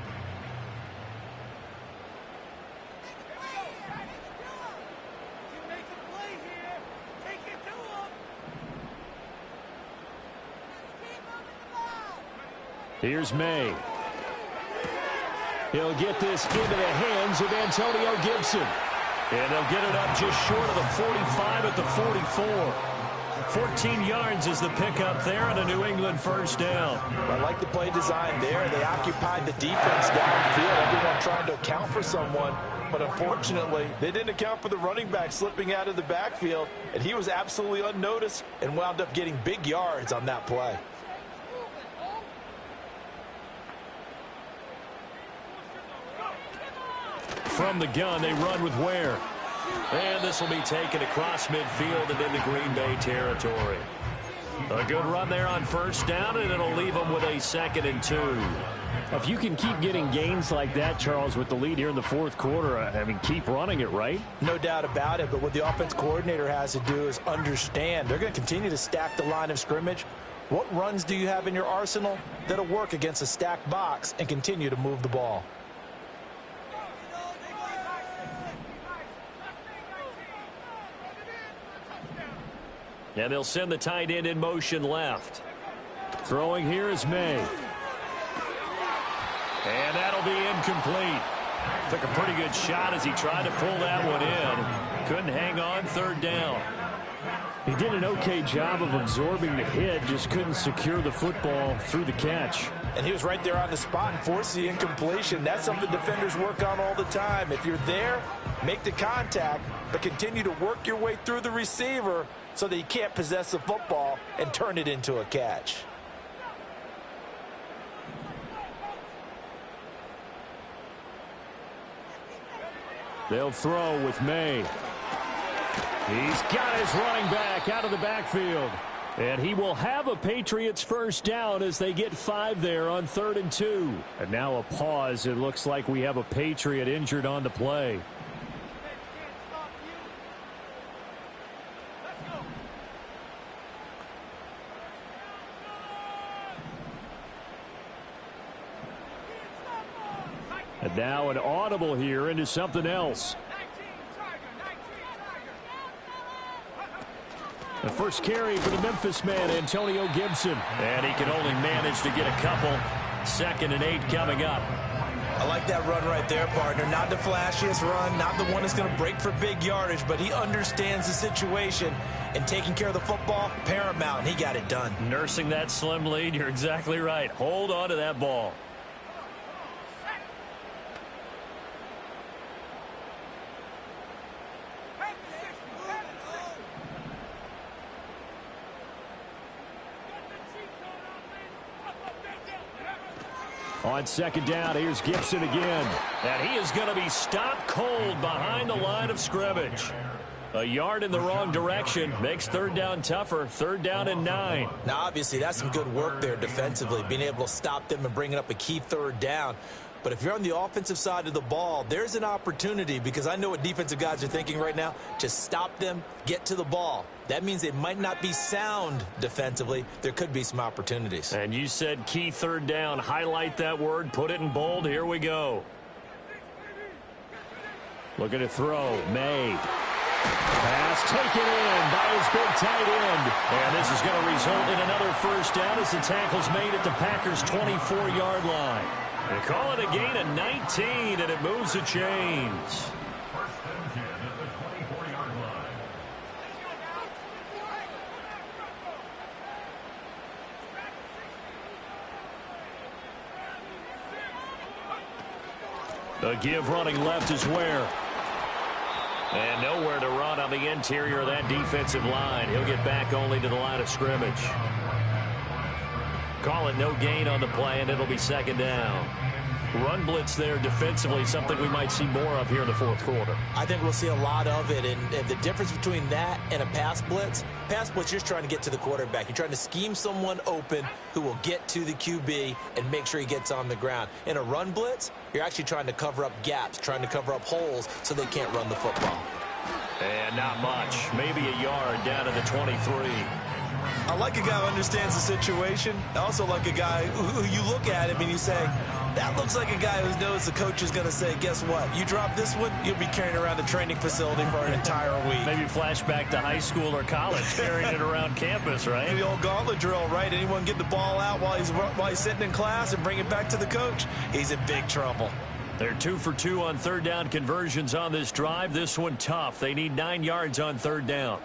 Here's May. He'll get this into the hands of Antonio Gibson. And they'll get it up just short of the 45 at the 44. 14 yards is the pickup there and a New England first down. I like the play design there. They occupied the defense downfield. Everyone trying to account for someone. But unfortunately, they didn't account for the running back slipping out of the backfield. And he was absolutely unnoticed and wound up getting big yards on that play. From the gun, they run with Ware. And this will be taken across midfield and into Green Bay territory. A good run there on first down, and it'll leave them with a 2nd and 2. If you can keep getting gains like that, Charles, with the lead here in the fourth quarter, I mean, keep running it, right? No doubt about it, but what the offense coordinator has to do is understand they're going to continue to stack the line of scrimmage. What runs do you have in your arsenal that'll work against a stacked box and continue to move the ball? And they'll send the tight end in motion left. Throwing here is May. And that'll be incomplete. Took a pretty good shot as he tried to pull that one in. Couldn't hang on, 3rd down. He did an okay job of absorbing the hit, just couldn't secure the football through the catch. And he was right there on the spot and forced the incompletion. That's something defenders work on all the time. If you're there, make the contact, but continue to work your way through the receiver so that you can't possess the football and turn it into a catch. They'll throw with May. He's got his running back out of the backfield. And he will have a Patriots first down as they get 5 there on 3rd and 2. And now a pause. It looks like we have a Patriot injured on the play. And now an audible here into something else. The first carry for the Memphis man, Antonio Gibson. And he can only manage to get a couple. 2nd and 8 coming up. I like that run right there, partner. Not the flashiest run, not the one that's going to break for big yardage, but he understands the situation, and taking care of the football, paramount, and he got it done. Nursing that slim lead, you're exactly right. Hold on to that ball. On 2nd down, here's Gibson again. And he is going to be stopped cold behind the line of scrimmage. A yard in the wrong direction makes 3rd down tougher. 3rd down and 9. Now, obviously, that's some good work there defensively, being able to stop them and bringing up a key 3rd down. But if you're on the offensive side of the ball, there's an opportunity, because I know what defensive guys are thinking right now. Just stop them, get to the ball. That means they might not be sound defensively. There could be some opportunities. And you said key 3rd down. Highlight that word. Put it in bold. Here we go. Looking to throw. May. Pass taken in by his big tight end. And this is going to result in another first down as the tackle's made at the Packers' 24-yard line. They call it a gain of 19, and it moves the chains. The give running left is Ware. And nowhere to run on the interior of that defensive line. He'll get back only to the line of scrimmage. Call it no gain on the play, and it'll be 2nd down. Run blitz there defensively, something we might see more of here in the fourth quarter. I think we'll see a lot of it, and the difference between that and a pass blitz, you're just trying to get to the quarterback. You're trying to scheme someone open who will get to the QB and make sure he gets on the ground. In a run blitz, you're actually trying to cover up gaps, trying to cover up holes so they can't run the football. And not much. Maybe a yard down to the 23. I like a guy who understands the situation. I also like a guy who you look at him and you say, that looks like a guy who knows the coach is going to say, guess what? You drop this one, you'll be carrying around the training facility for an entire week. Maybe flashback to high school or college, carrying it around campus, right? The old gauntlet drill, right? Anyone get the ball out while he's sitting in class and bring it back to the coach? He's in big trouble. They're 2 for 2 on 3rd down conversions on this drive. This one tough. They need 9 yards on 3rd down.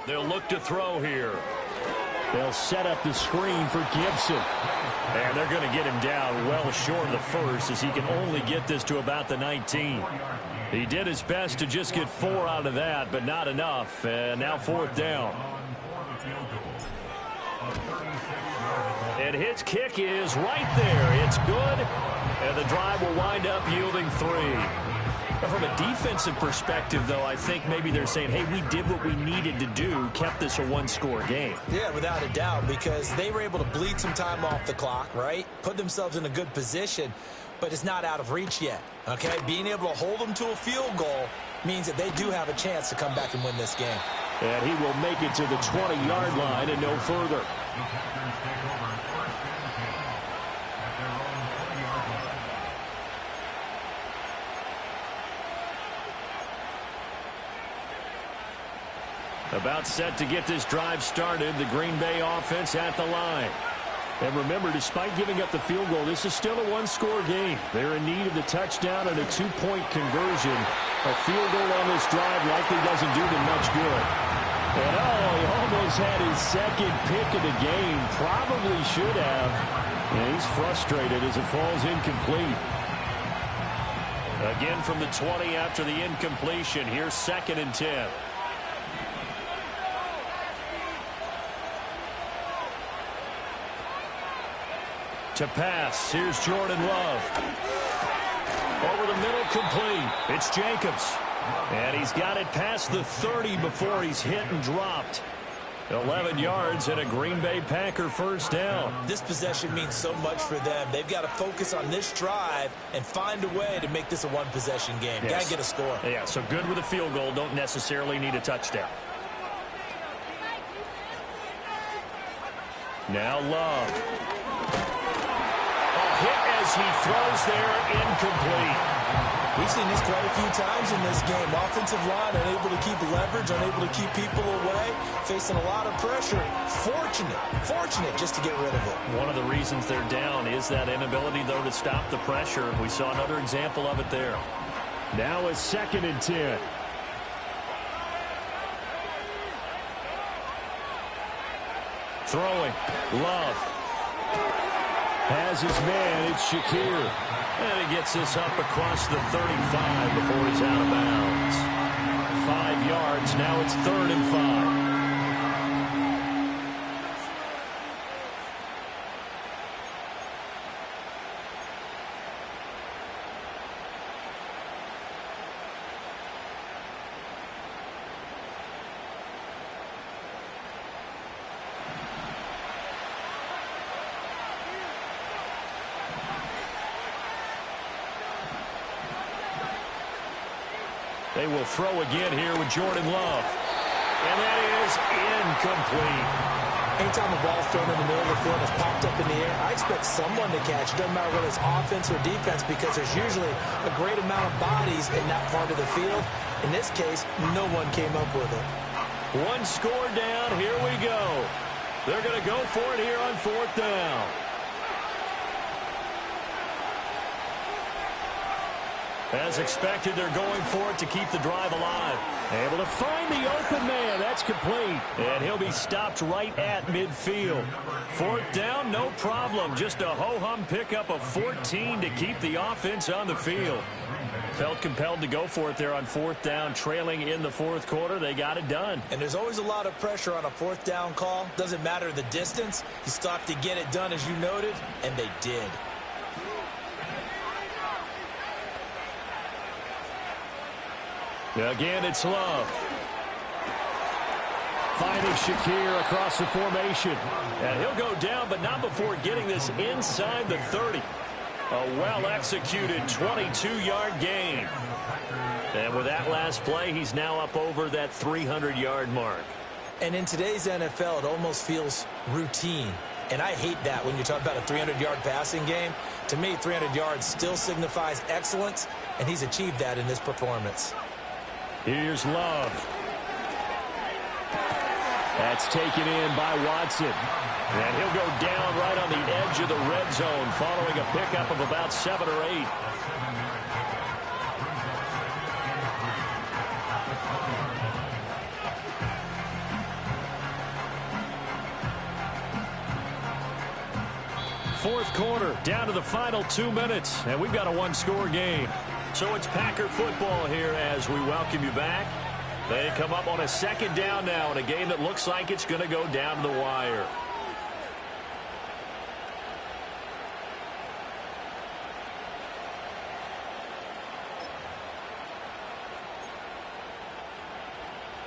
They'll look to throw here. They'll set up the screen for Gibson. And they're going to get him down well short of the first, as he can only get this to about the 19. He did his best to just get 4 out of that, but not enough. And now 4th down. And his kick is right there. It's good. And the drive will wind up yielding 3. From a defensive perspective, though, I think maybe they're saying, hey, we did what we needed to do, kept this a one-score game. Yeah, without a doubt, because they were able to bleed some time off the clock, right? Put themselves in a good position, but it's not out of reach yet, okay? Being able to hold them to a field goal means that they do have a chance to come back and win this game. And he will make it to the 20-yard line and no further. About set to get this drive started, the Green Bay offense at the line. And remember, despite giving up the field goal, this is still a one-score game. They're in need of the touchdown and a two-point conversion. A field goal on this drive likely doesn't do them much good. And he almost had his second pick of the game. Probably should have. And he's frustrated as it falls incomplete. Again from the 20 after the incompletion. Here's 2nd and 10. To pass, here's Jordan Love. Over the middle, complete. It's Jacobs. And he's got it past the 30 before he's hit and dropped. 11 yards and a Green Bay Packer first down. This possession means so much for them. They've got to focus on this drive and find a way to make this a one-possession game. Yes. Got to get a score. Yeah, so good with a field goal. Don't necessarily need a touchdown. Now Love. Hit as he throws there, incomplete. We've seen this quite a few times in this game. Offensive line unable to keep leverage, unable to keep people away, facing a lot of pressure. Fortunate just to get rid of it. One of the reasons they're down is that inability, though, to stop the pressure. We saw another example of it there. Now it's 2nd and 10. Throwing. Love. Has his man, it's Shakir. And he gets this up across the 35 before he's out of bounds. 5 yards, now it's 3rd and 5. They will throw again here with Jordan Love. And that is incomplete. Anytime the ball's thrown in the middle of the field and it's popped up in the air, I expect someone to catch. It doesn't matter whether it's offense or defense, because there's usually a great amount of bodies in that part of the field. In this case, no one came up with it. One score down. Here we go. They're going to go for it here on 4th down. As expected, they're going for it to keep the drive alive. Able to find the open man. That's complete. And he'll be stopped right at midfield. 4th down, no problem. Just a ho-hum pickup of 14 to keep the offense on the field. Felt compelled to go for it there on 4th down, trailing in the 4th quarter. They got it done. And there's always a lot of pressure on a 4th down call. Doesn't matter the distance. You still have to get it done, as you noted, and they did. Again, it's Love. Finding Shakir across the formation. And he'll go down, but not before getting this inside the 30. A well-executed 22-yard gain. And with that last play, he's now up over that 300-yard mark. And in today's NFL, it almost feels routine. And I hate that when you talk about a 300-yard passing game. To me, 300 yards still signifies excellence, and he's achieved that in this performance. Here's Love. That's taken in by Watson. And he'll go down right on the edge of the red zone following a pickup of about 7 or 8. Fourth quarter, down to the final 2 minutes, and we've got a one-score game. So it's Packer football here as we welcome you back. They come up on a 2nd down now in a game that looks like it's going to go down to the wire.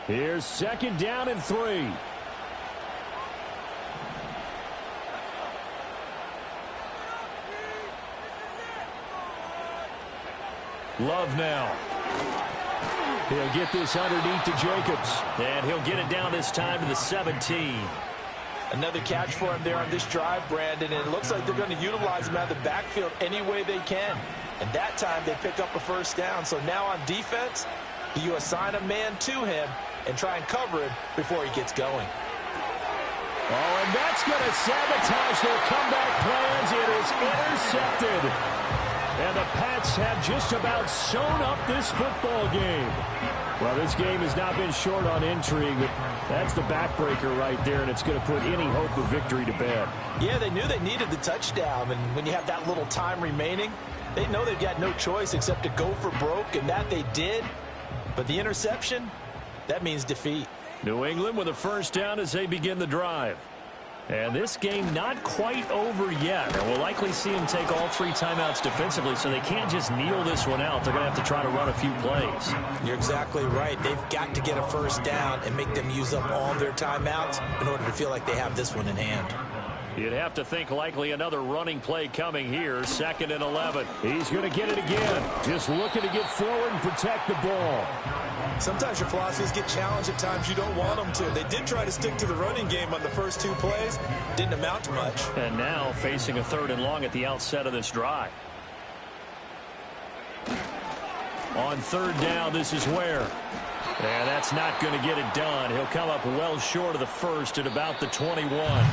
Here's second down and 3. Love now. He'll get this underneath to Jacobs. And he'll get it down this time to the 17. Another catch for him there on this drive, Brandon, and it looks like they're going to utilize him out of the backfield any way they can. And that time they pick up a first down. So now on defense, you assign a man to him and try and cover him before he gets going. Oh, and that's going to sabotage their comeback plans. It is intercepted. And the Pats have just about sewn up this football game. Well, this game has not been short on intrigue, but that's the backbreaker right there, and it's going to put any hope of victory to bed. Yeah, they knew they needed the touchdown, and when you have that little time remaining, they know they've got no choice except to go for broke, and that they did. But the interception, that means defeat. New England with a first down as they begin the drive. And this game not quite over yet. And we'll likely see them take all 3 timeouts defensively, so they can't just kneel this one out. They're going to have to try to run a few plays. You're exactly right. They've got to get a first down and make them use up all their timeouts in order to feel like they have this one in hand. You'd have to think likely another running play coming here. 2nd and 11. He's going to get it again. Just looking to get forward and protect the ball. Sometimes your philosophies get challenged at times you don't want them to. They did try to stick to the running game on the first 2 plays. Didn't amount to much. And now facing a 3rd and long at the outset of this drive. On 3rd down, this is where. And that's not going to get it done. He'll come up well short of the first at about the 21.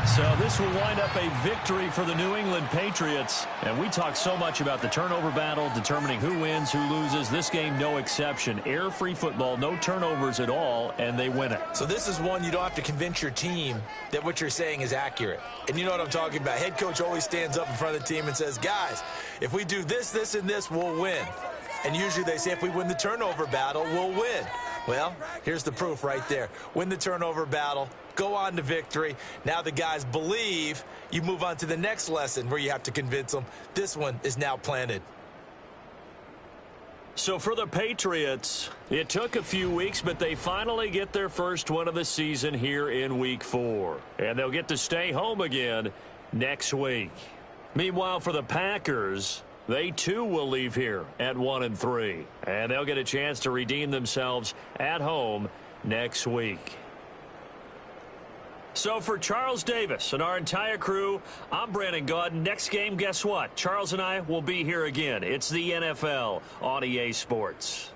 So this will wind up a victory for the New England Patriots. And we talk so much about the turnover battle, determining who wins, who loses. This game, no exception. Air-free football, no turnovers at all, and they win it. So this is one you don't have to convince your team that what you're saying is accurate. And you know what I'm talking about. Head coach always stands up in front of the team and says, guys, if we do this, this, and this, we'll win. And usually they say if we win the turnover battle, we'll win. Well, here's the proof right there. Win the turnover battle, go on to victory. Now the guys believe. You move on to the next lesson where you have to convince them. This one is now planted. So for the Patriots, it took a few weeks, but they finally get their first win of the season here in Week 4. And they'll get to stay home again next week. Meanwhile, for the Packers, they too will leave here at 1-3. And they'll get a chance to redeem themselves at home next week. So for Charles Davis and our entire crew, I'm Brandon Gaudin. Next game, guess what? Charles and I will be here again. It's the NFL on EA Sports.